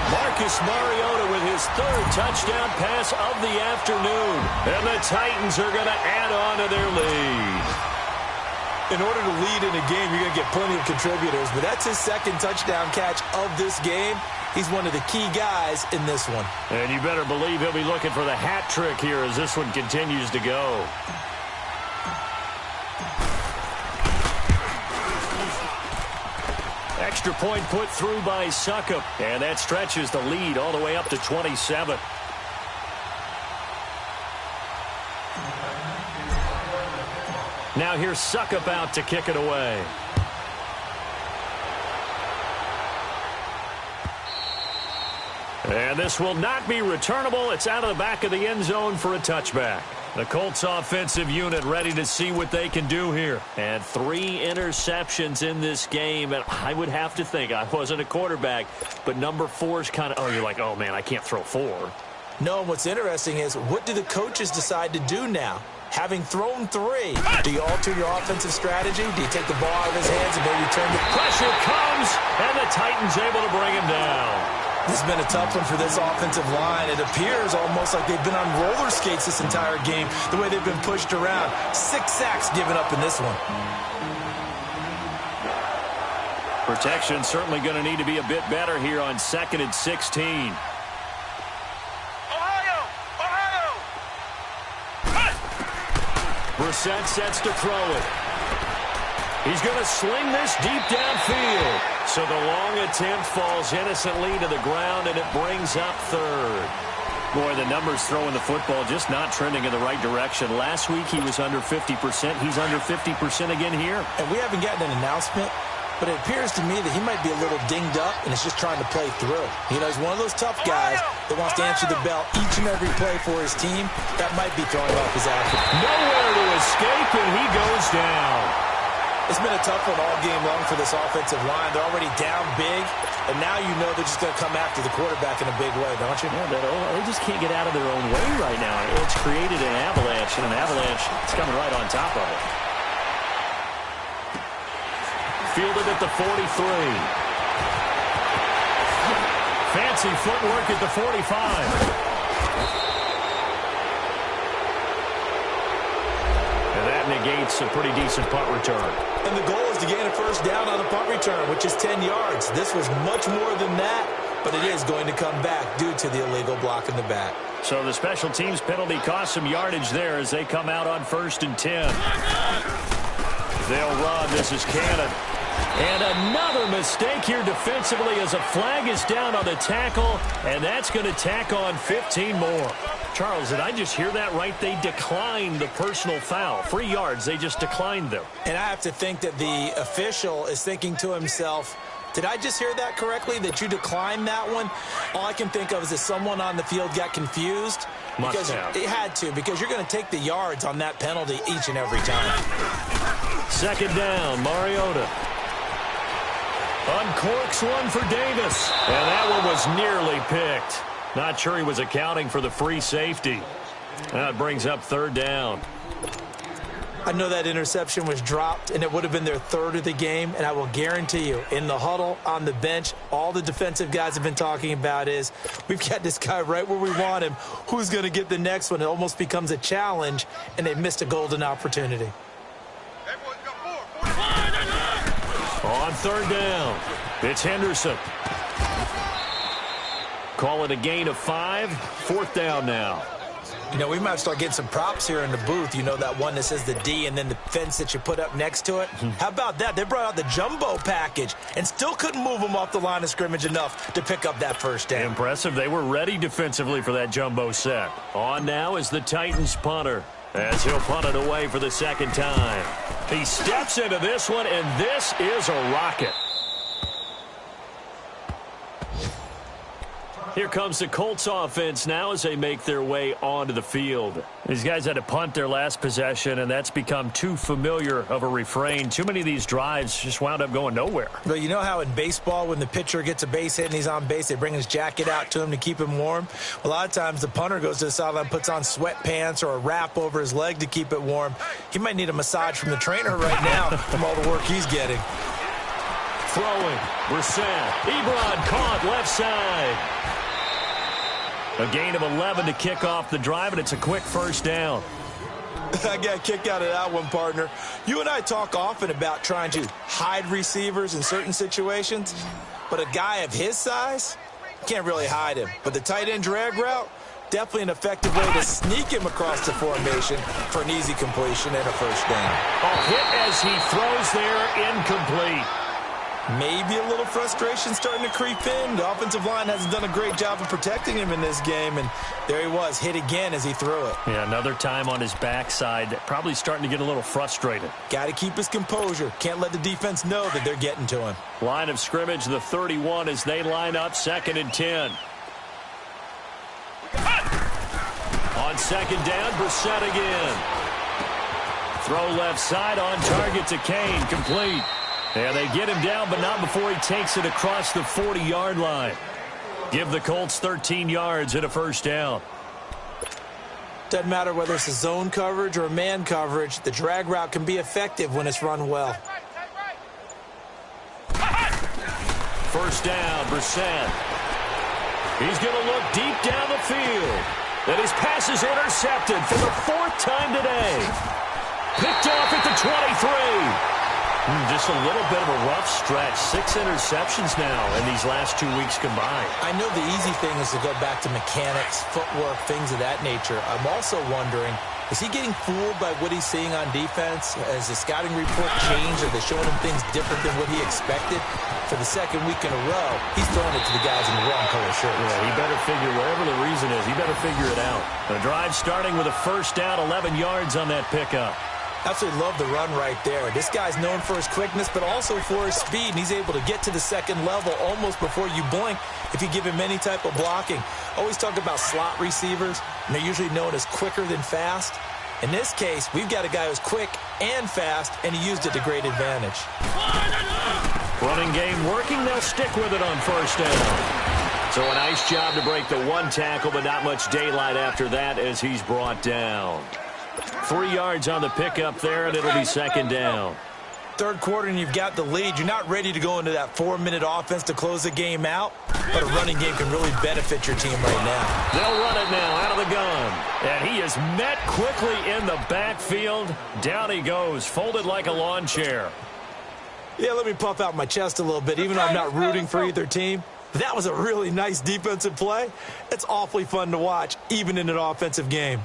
Marcus Mariota with his 3rd touchdown pass of the afternoon. And the Titans are going to add on to their lead. In order to lead in a game, you're going to get plenty of contributors, but that's his 2nd touchdown catch of this game. He's one of the key guys in this one. And you better believe he'll be looking for the hat trick here as this one continues to go. Extra point put through by Succop, and that stretches the lead all the way up to 27. Now here's Succop out to kick it away. And this will not be returnable. It's out of the back of the end zone for a touchback. The Colts offensive unit ready to see what they can do here. And 3 interceptions in this game. And I would have to think, I wasn't a quarterback, but number 4 is kind of, oh, you're like, oh, man, I can't throw 4. No, what's interesting is what do the coaches decide to do now? Having thrown 3, do you alter your offensive strategy? Do you take the ball out of his hands and maybe turn the pressure comes, and the Titans able to bring him down. This has been a tough one for this offensive line. It appears almost like they've been on roller skates this entire game, the way they've been pushed around. 6 sacks given up in this one. Protection certainly going to need to be a bit better here on 2nd and 16. Brissett sets to throw it. He's going to sling this deep downfield. So the long attempt falls innocently to the ground, and it brings up 3rd. Boy, the numbers throwing the football just not trending in the right direction. Last week he was under 50%. He's under 50% again here. And we haven't gotten an announcement, but it appears to me that he might be a little dinged up and is just trying to play through. You know, he's one of those tough guys that wants to answer the bell each and every play for his team. That might be throwing off his accuracy. Nowhere to escape, and he goes down. It's been a tough one all game long for this offensive line. They're already down big, and now you know they're just going to come after the quarterback in a big way, don't you? Yeah, they just can't get out of their own way right now. It's created an avalanche, and an avalanche is coming right on top of it. Fielded at the 43. Fancy footwork at the 45. And that negates a pretty decent punt return. And the goal is to gain a 1st down on a punt return, which is 10 yards. This was much more than that, but it is going to come back due to the illegal block in the back. So the special teams penalty cost some yardage there as they come out on 1st and 10. They'll run. This is Cannon. And another mistake here defensively as a flag is down on the tackle, and that's going to tack on 15 more. Charles, did I just hear that right? They declined the personal foul. 3 yards, they just declined them. And I have to think that the official is thinking to himself, did I just hear that correctly, that you declined that one? All I can think of is that someone on the field got confused. Because it had to, because you're going to take the yards on that penalty each and every time. 2nd down, Mariota. Uncorks one for Davis. And that one was nearly picked. Not sure he was accounting for the free safety. That brings up 3rd down. I know that interception was dropped, and it would have been their 3rd of the game, and I will guarantee you, in the huddle, on the bench, all the defensive guys have been talking about is, we've got this guy right where we want him. Who's going to get the next one? It almost becomes a challenge, and they missed a golden opportunity. On 3rd down, it's Henderson. Call it a gain of 5. 4th down now. You know, we might start getting some props here in the booth. You know, that one that says the D and then the fence that you put up next to it. How about that? They brought out the jumbo package and still couldn't move them off the line of scrimmage enough to pick up that 1st down. Impressive. They were ready defensively for that jumbo set. On now is the Titans punter as he'll punt it away for the 2nd time. He steps into this one, and this is a rocket. Here comes the Colts offense now as they make their way onto the field. These guys had to punt their last possession, and that's become too familiar of a refrain. Too many of these drives just wound up going nowhere. But you know how in baseball when the pitcher gets a base hit and he's on base, they bring his jacket out to him to keep him warm? A lot of times the punter goes to the sideline, puts on sweatpants or a wrap over his leg to keep it warm. He might need a massage from the trainer right now from all the work he's getting. Throwing, Brissett. Ebron caught left side. A gain of 11 to kick off the drive, and it's a quick first down. I got kicked out of that one, partner. You and I talk often about trying to hide receivers in certain situations, but a guy of his size, can't really hide him. But the tight end drag route, definitely an effective way to sneak him across the formation for an easy completion and a first down. A hit as he throws there, incomplete. Maybe a little frustration starting to creep in. The offensive line hasn't done a great job of protecting him in this game, and there he was, hit again as he threw it. Yeah, another time on his backside, probably starting to get a little frustrated. Got to keep his composure. Can't let the defense know that they're getting to him. Line of scrimmage, the 31 as they line up, 2nd and 10. On 2nd down, Brissett again. Throw left side on target to Kane, complete. Yeah, they get him down, but not before he takes it across the 40-yard line. Give the Colts 13 yards and a first down. Doesn't matter whether it's a zone coverage or a man coverage, the drag route can be effective when it's run well. First down, Brissett. He's going to look deep down the field. And his pass is intercepted for the 4th time today. Picked off at the 23. Just a little bit of a rough stretch. 6 interceptions now in these last 2 weeks combined. I know the easy thing is to go back to mechanics, footwork, things of that nature. I'm also wondering, is he getting fooled by what he's seeing on defense? Has the scouting report changed? Are they showing him things different than what he expected? For the 2nd week in a row, he's throwing it to the guys in the wrong color shirts. Yeah, he better figure, whatever the reason is, he better figure it out. The drive starting with a first down, 11 yards on that pickup. Absolutely love the run right there. This guy's known for his quickness, but also for his speed, and he's able to get to the 2nd level almost before you blink if you give him any type of blocking. Always talk about slot receivers, and they're usually known as quicker than fast. In this case, we've got a guy who's quick and fast, and he used it to great advantage. Running game working. They'll stick with it on first down. So a nice job to break the 1 tackle, but not much daylight after that as he's brought down. 3 yards on the pickup there, and it'll be 2nd down. 3rd quarter, and you've got the lead. You're not ready to go into that 4-minute offense to close the game out, but a running game can really benefit your team right now. They'll run it now out of the gun. And he is met quickly in the backfield. Down he goes, folded like a lawn chair. Yeah, let me puff out my chest a little bit, even though I'm not rooting for either team. That was a really nice defensive play. It's awfully fun to watch, even in an offensive game.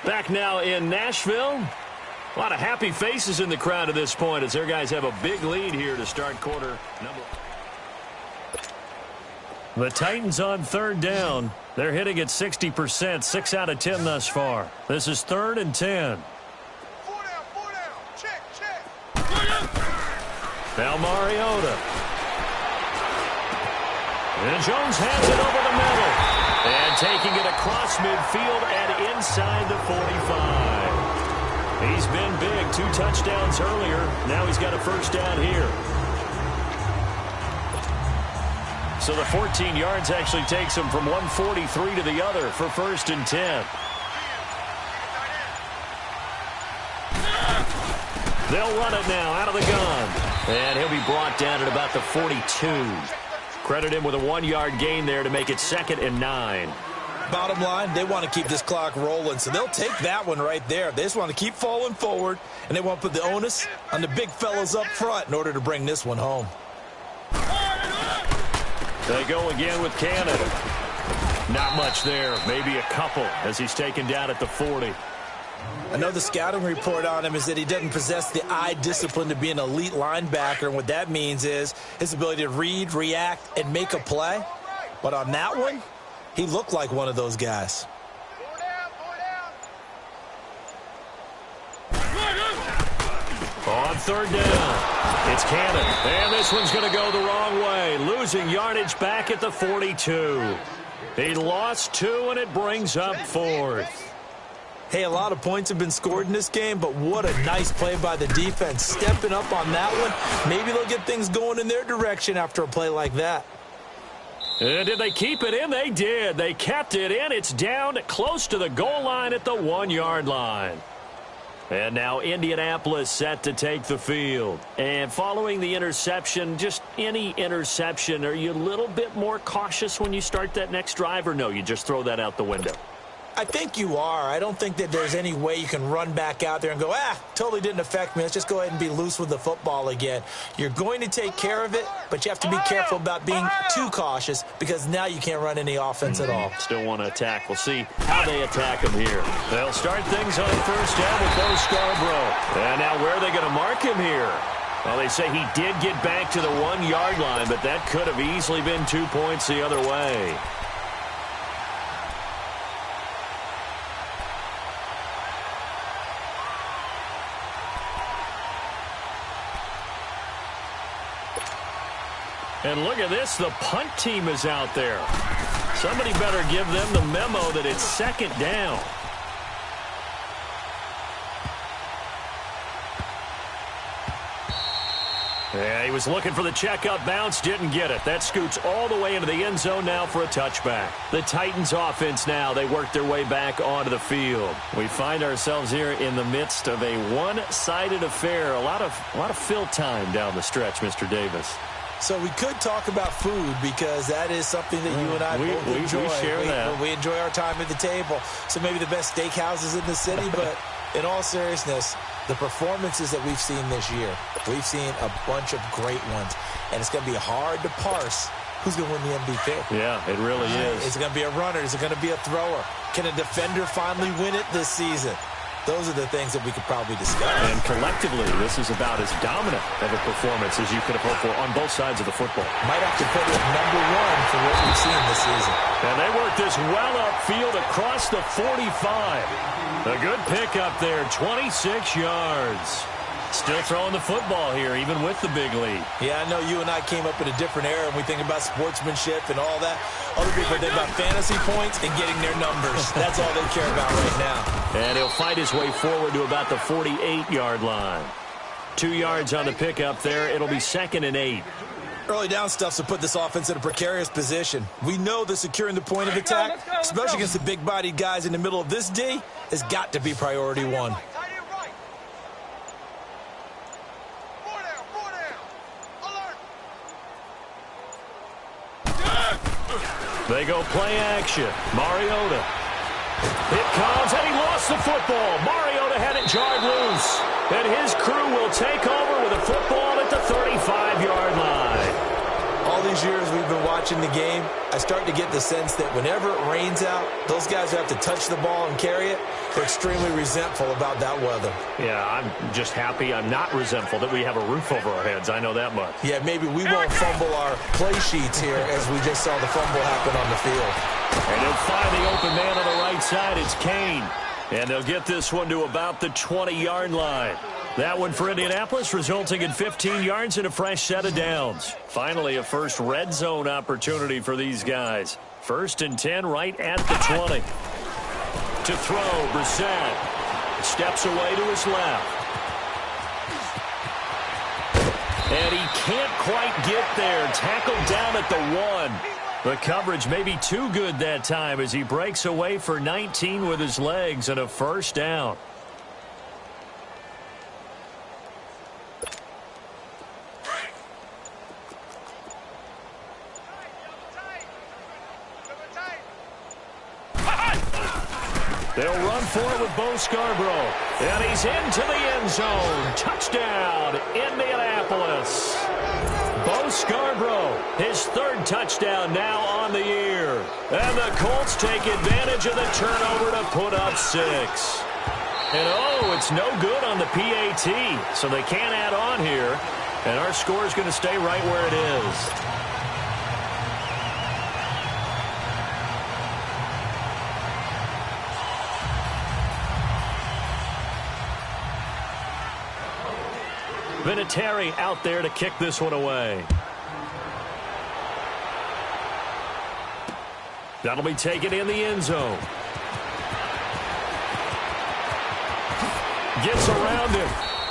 Back now in Nashville. A lot of happy faces in the crowd at this point as their guys have a big lead here to start quarter number. The Titans on 3rd down. They're hitting at 60%, 6 out of 10 thus far. This is 3rd and 10. 4 down. Check. Now Mariota. And Jones hands it over the middle. And taking it across midfield and inside the 45. He's been big. 2 touchdowns earlier. Now he's got a first down here. So the 14 yards actually takes him from 143 to the other for 1st and 10. They'll run it now out of the gun. And he'll be brought down at about the 42. Credit him with a 1-yard gain there to make it 2nd and 9. Bottom line, they want to keep this clock rolling, so they'll take that one right there. They just want to keep falling forward, and they want to put the onus on the big fellas up front in order to bring this one home. They go again with Cannon. Not much there, maybe a couple as he's taken down at the 40. I know the scouting report on him is that he doesn't possess the eye discipline to be an elite linebacker, and what that means is his ability to read, react, and make a play. But on that one, he looked like one of those guys. On third down, it's Cannon. And this one's going to go the wrong way, losing yardage back at the 42. He lost 2, and it brings up 4th. Hey, a lot of points have been scored in this game, but what a nice play by the defense. Stepping up on that one. Maybe they'll get things going in their direction after a play like that. And did they keep it in? They did. They kept it in. It's down close to the goal line at the 1-yard line. And now Indianapolis set to take the field. And following the interception, just any interception, are you a little bit more cautious when you start that next drive, or no, you just throw that out the window? I think you are. I don't think that there's any way you can run back out there and go, totally didn't affect me. Let's just go ahead and be loose with the football again. You're going to take care of it, but you have to be careful about being too cautious because now you can't run any offense at all. Still want to attack. We'll see how they attack him here. They'll start things on first down with Bo Scarborough. And now where are they going to mark him here? Well, they say he did get back to the 1-yard line, but that could have easily been 2 points the other way. And look at this, the punt team is out there. Somebody better give them the memo that it's second down. Yeah, he was looking for the checkup bounce, didn't get it. That scoots all the way into the end zone now for a touchback. The Titans offense now, they work their way back onto the field. We find ourselves here in the midst of a one-sided affair. A lot of fill time down the stretch, Mr. Davis. So we could talk about food because that is something that you and I both enjoy. We share that. We enjoy our time at the table. So maybe the best steakhouses in the city, but in all seriousness, the performances that we've seen this year, we've seen a bunch of great ones. And it's going to be hard to parse who's going to win the MVP. Yeah, it really is. Is it going to be a runner? Is it going to be a thrower? Can a defender finally win it this season? Those are the things that we could probably discuss. And collectively, this is about as dominant of a performance as you could have hoped for on both sides of the football. Might have to put it number 1 for what we've seen this season. And they work this well upfield across the 45. A good pickup there, 26 yards. Still throwing the football here, even with the big lead. Yeah, I know you and I came up in a different era, and we think about sportsmanship and all that. Other people think about fantasy points and getting their numbers. That's all they care about right now. And he'll fight his way forward to about the 48-yard line. 2 yards on the pickup there. It'll be 2nd and 8. Early down stuff to put this offense in a precarious position. We know that securing the point of attack, especially against the big-bodied guys in the middle of this D, has got to be priority 1. They go play action. Mariota. It comes, and he lost the football. Mariota had it jarred loose. And his crew will take over with a football at the 35-yard line. All these years we've been watching the game, I start to get the sense that whenever it rains out, those guys who have to touch the ball and carry it, they're extremely resentful about that weather. Yeah, I'm just happy I'm not resentful that we have a roof over our heads. I know that much. Yeah, maybe we won't fumble our play sheets here as we just saw the fumble happen on the field. And they'll find the open man on the right side. It's Kane. And they'll get this one to about the 20-yard line. That one for Indianapolis, resulting in 15 yards and a fresh set of downs. Finally, a first red zone opportunity for these guys. 1st and 10 right at the 20. To throw, Brissett steps away to his left. And he can't quite get there. Tackled down at the 1. The coverage may be too good that time as he breaks away for 19 with his legs and a first down. They'll run for it with Bo Scarborough. And he's into the end zone. Touchdown, Indianapolis. Bo Scarborough, his 3rd touchdown now on the year. And the Colts take advantage of the turnover to put up 6. And it's no good on the PAT, so they can't add on here. And our score is going to stay right where it is. Vinatieri out there to kick this one away. That'll be taken in the end zone. Gets around him.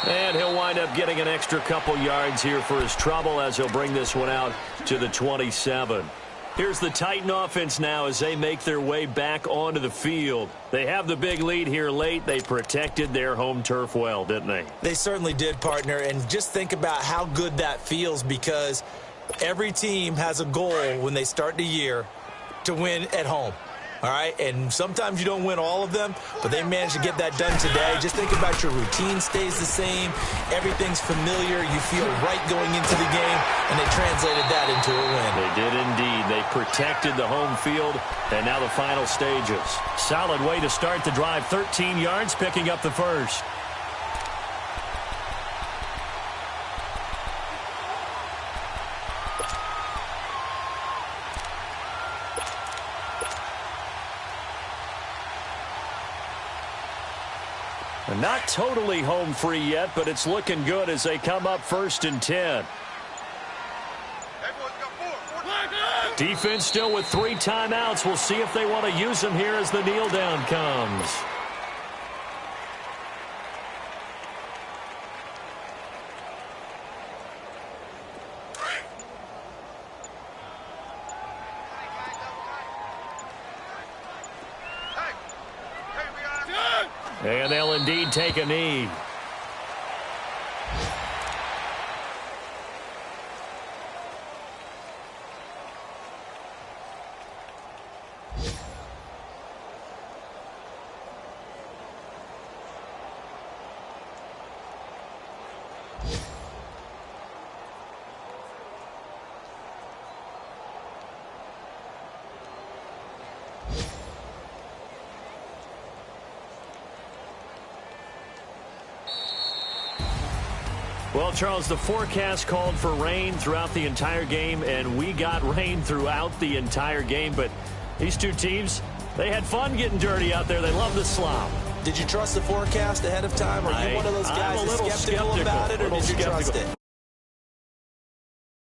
And he'll wind up getting an extra couple yards here for his trouble as he'll bring this one out to the 27. Here's the Titan offense now as they make their way back onto the field. They have the big lead here late. They protected their home turf well, didn't they? They certainly did, partner. And just think about how good that feels, because every team has a goal when they start the year to win at home. All right, and sometimes you don't win all of them, but they managed to get that done today. Just think about your routine stays the same. Everything's familiar. You feel right going into the game, and they translated that into a win. They did indeed. They protected the home field, and now the final stages. Solid way to start the drive. 13 yards, picking up the first. Not totally home free yet, but it's looking good as they come up 1st and 10. Defense still with 3 timeouts. We'll see if they want to use them here as the kneel down comes. And they'll indeed take a knee. Well, Charles, the forecast called for rain throughout the entire game, and we got rain throughout the entire game. But these two teams, they had fun getting dirty out there. They love the slop. Did you trust the forecast ahead of time? Are you one of those guys that's skeptical about it, or did you trust it?